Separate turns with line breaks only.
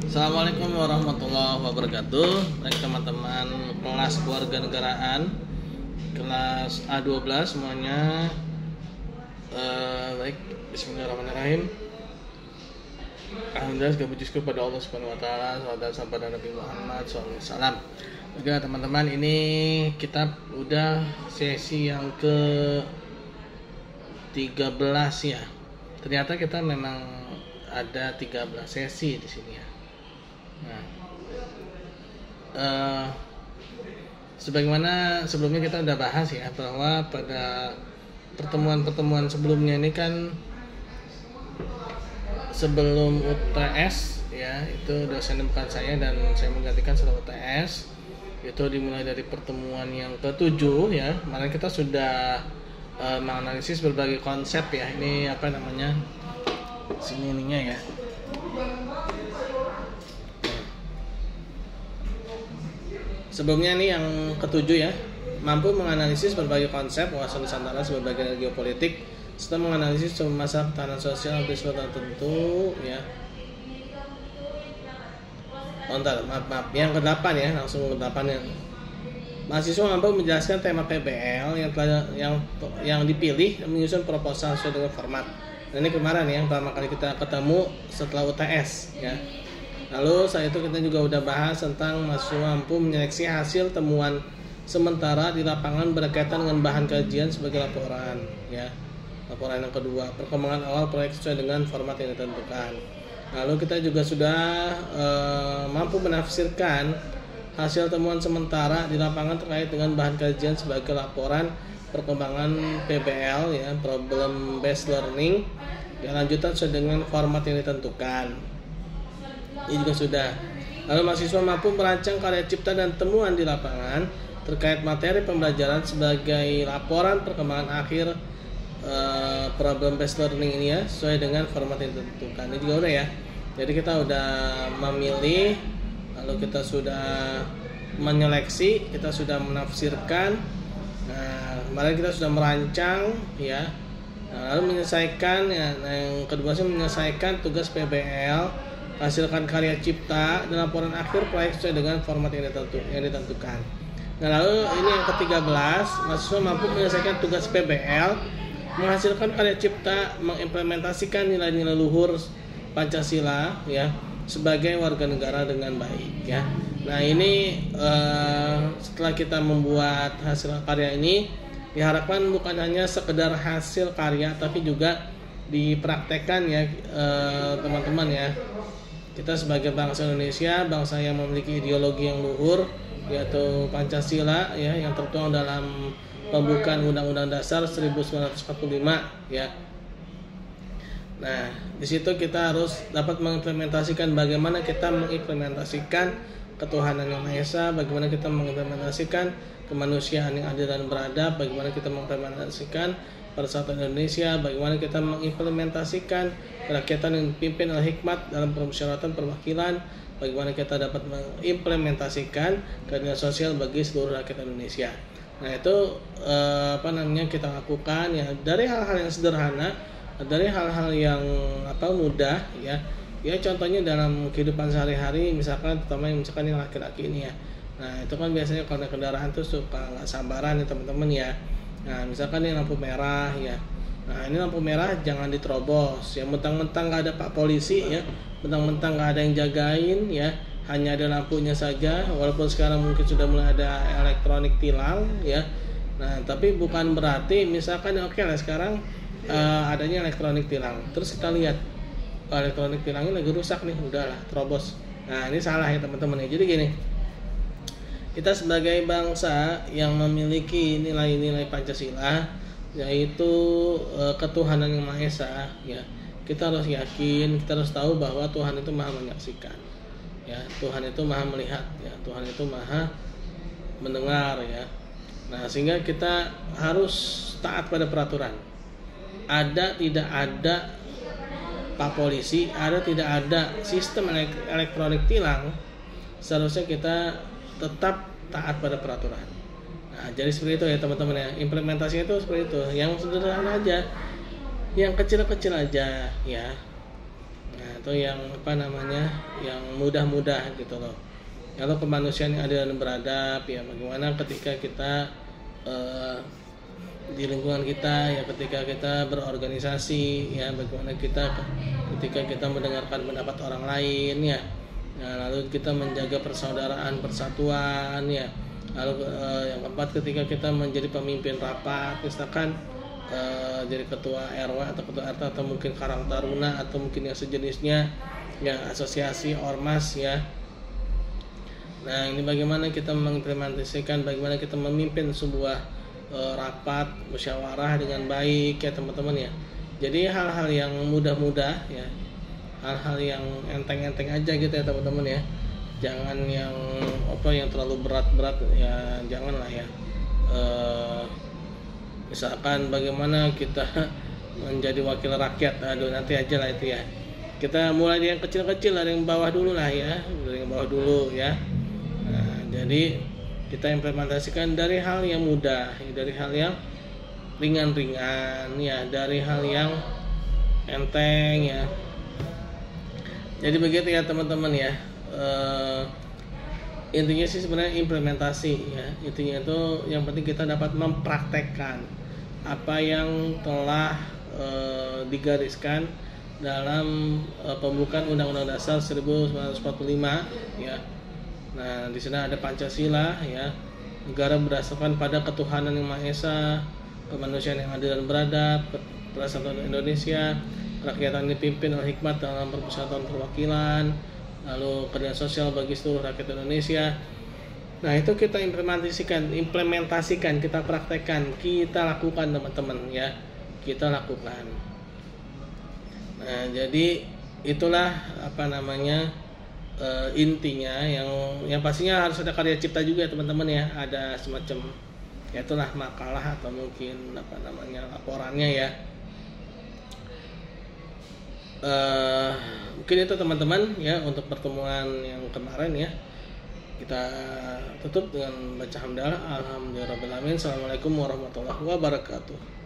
Assalamualaikum warahmatullahi wabarakatuh. Baik teman-teman kelas kewarganegaraan kelas A12 semuanya. Baik, bismillahirrahmanirrahim. Alhamdulillah segala puji syukur pada Allah Subhanahu wa taala, salawat dan salam pada Nabi Muhammad SAW. Oke teman-teman, ini kita udah sesi yang ke 13 ya. Ternyata kita memang ada 13 sesi di sini ya. Nah, sebagaimana sebelumnya kita udah bahas ya, bahwa pada pertemuan-pertemuan sebelumnya ini kan sebelum UTS ya, itu dosen bukan saya dan saya menggantikan setelah UTS, itu dimulai dari pertemuan yang ke-7 ya. Kemarin kita sudah menganalisis berbagai konsep ya. Ini apa namanya, sini ininya ya. Sebelumnya ini yang ke-7 ya, mampu menganalisis berbagai konsep wawasan Nusantara sebagai geopolitik serta menganalisis masalah ketahanan sosial di suatu tertentu ya. Maaf. Yang ke-8 ya, langsung ke-8 ya. Mahasiswa mampu menjelaskan tema PBL yang dipilih dan menyusun proposal sesuai dengan format. Dan ini kemarin ya, yang pertama kali kita ketemu setelah UTS ya. Lalu saat itu kita juga udah bahas tentang mahasiswa mampu menyeleksi hasil temuan sementara di lapangan berkaitan dengan bahan kajian sebagai laporan ya. Laporan yang kedua, perkembangan awal proyek sesuai dengan format yang ditentukan. Lalu kita juga sudah mampu menafsirkan hasil temuan sementara di lapangan terkait dengan bahan kajian sebagai laporan perkembangan PBL ya, problem based learning yang lanjutan sesuai dengan format yang ditentukan. Ini juga sudah. Lalu mahasiswa mampu merancang karya cipta dan temuan di lapangan terkait materi pembelajaran sebagai laporan perkembangan akhir problem based learning ini ya, sesuai dengan format yang ditentukan. Ini juga udah ya. Jadi kita udah memilih, lalu kita sudah menyeleksi, kita sudah menafsirkan. Nah, kemarin kita sudah merancang ya. Nah, lalu menyelesaikan ya. Nah, yang kedua sih menyelesaikan tugas PBL, hasilkan karya cipta dan laporan akhir proyek sesuai dengan format yang ditentukan. Nah, lalu ini yang ke-13, mahasiswa mampu menyelesaikan tugas PBL, menghasilkan karya cipta, mengimplementasikan nilai-nilai luhur Pancasila ya sebagai warga negara dengan baik ya. Nah, ini setelah kita membuat hasil karya ini, diharapkan bukan hanya sekedar hasil karya tapi juga dipraktekkan ya teman-teman ya. Kita sebagai bangsa Indonesia, bangsa yang memiliki ideologi yang luhur yaitu Pancasila ya, yang tertuang dalam pembukaan Undang-Undang Dasar 1945 ya. Nah, di situ kita harus dapat mengimplementasikan bagaimana kita mengimplementasikan ketuhanan yang Maha Esa, bagaimana kita mengimplementasikan kemanusiaan yang adil dan beradab, bagaimana kita mengimplementasikan persatuan Indonesia, bagaimana kita mengimplementasikan kerakyatan yang dipimpin oleh hikmat dalam permusyawaratan perwakilan, bagaimana kita dapat mengimplementasikan keadilan sosial bagi seluruh rakyat Indonesia. Nah, itu kita lakukan ya dari hal-hal yang sederhana, dari hal-hal yang mudah ya. Ya contohnya dalam kehidupan sehari-hari, misalkan yang laki-laki ini ya. Nah, itu kan biasanya kalau kendaraan tuh suka nggak sabaran ya teman-teman ya. Nah, misalkan ini lampu merah ya. Nah, ini lampu merah jangan diterobos. Ya mentang-mentang nggak ada Pak Polisi ya, mentang-mentang nggak ada yang jagain ya, hanya ada lampunya saja. Walaupun sekarang mungkin sudah mulai ada elektronik tilang ya. Nah, tapi bukan berarti misalkan oke lah sekarang adanya elektronik tilang. Terus kita lihat elektronik tilangnya lagi rusak nih, udahlah terobos. Nah, ini salah ya teman-teman ya. Jadi gini, kita sebagai bangsa yang memiliki nilai-nilai Pancasila yaitu ketuhanan yang Maha Esa ya, kita harus yakin, kita harus tahu bahwa Tuhan itu Maha menyaksikan ya, Tuhan itu Maha melihat ya, Tuhan itu Maha mendengar ya. Nah, sehingga kita harus taat pada peraturan. Ada tidak ada Pak Polisi, ada tidak ada sistem elektronik tilang, seharusnya kita tetap taat pada peraturan. Nah, jadi seperti itu ya teman-teman ya. Implementasinya itu seperti itu. Yang sederhana aja, yang kecil-kecil aja ya. Nah, itu yang yang mudah-mudah gitu loh. Kalau kemanusiaan yang adil dan beradab, ya bagaimana ketika kita di lingkungan kita, ya ketika kita berorganisasi, ya bagaimana kita ketika kita mendengarkan pendapat orang lain, ya. Nah, lalu kita menjaga persaudaraan, persatuan, ya. Lalu yang keempat, ketika kita menjadi pemimpin rapat, misalkan jadi ketua RW atau ketua RT atau mungkin Karang Taruna atau mungkin yang sejenisnya, ya asosiasi ormas, ya. Nah, ini bagaimana kita mengimplementasikan, bagaimana kita memimpin sebuah rapat musyawarah dengan baik, ya teman-teman, ya. Jadi hal-hal yang mudah-mudah, ya, hal-hal yang enteng-enteng aja gitu ya teman-teman, ya. Jangan yang yang terlalu berat-berat, ya janganlah, ya. Misalkan bagaimana kita menjadi wakil rakyat, aduh nanti aja lah itu, ya. Kita mulai dari yang kecil-kecil, dari yang bawah dulu lah, ya, dari yang bawah dulu, ya. Nah, jadi kita implementasikan dari hal yang mudah, dari hal yang ringan-ringan, ya, dari hal yang enteng, ya. Jadi begitu ya teman-teman, ya. Intinya sih sebenarnya implementasi, ya. Intinya itu yang penting kita dapat mempraktekkan apa yang telah digariskan dalam pembukaan Undang-Undang Dasar 1945, ya. Nah, di sana ada Pancasila, ya. Negara berdasarkan pada ketuhanan yang Maha Esa, kemanusiaan yang adil dan beradab, persatuan Indonesia, kerakyatan dipimpin oleh hikmat dalam permusyawaratan perwakilan, lalu keadilan sosial bagi seluruh rakyat Indonesia. Nah, itu kita implementasikan, kita praktekkan, kita lakukan teman-teman, ya. Kita lakukan. Nah, jadi itulah intinya yang pastinya harus ada karya cipta juga teman-teman, ya. Ada semacam, ya itulah makalah atau mungkin laporannya, ya. Mungkin itu teman-teman, ya, untuk pertemuan yang kemarin, ya. Kita tutup dengan baca hamdalah. Alhamdulillahirabbil alamin. Assalamualaikum warahmatullahi wabarakatuh.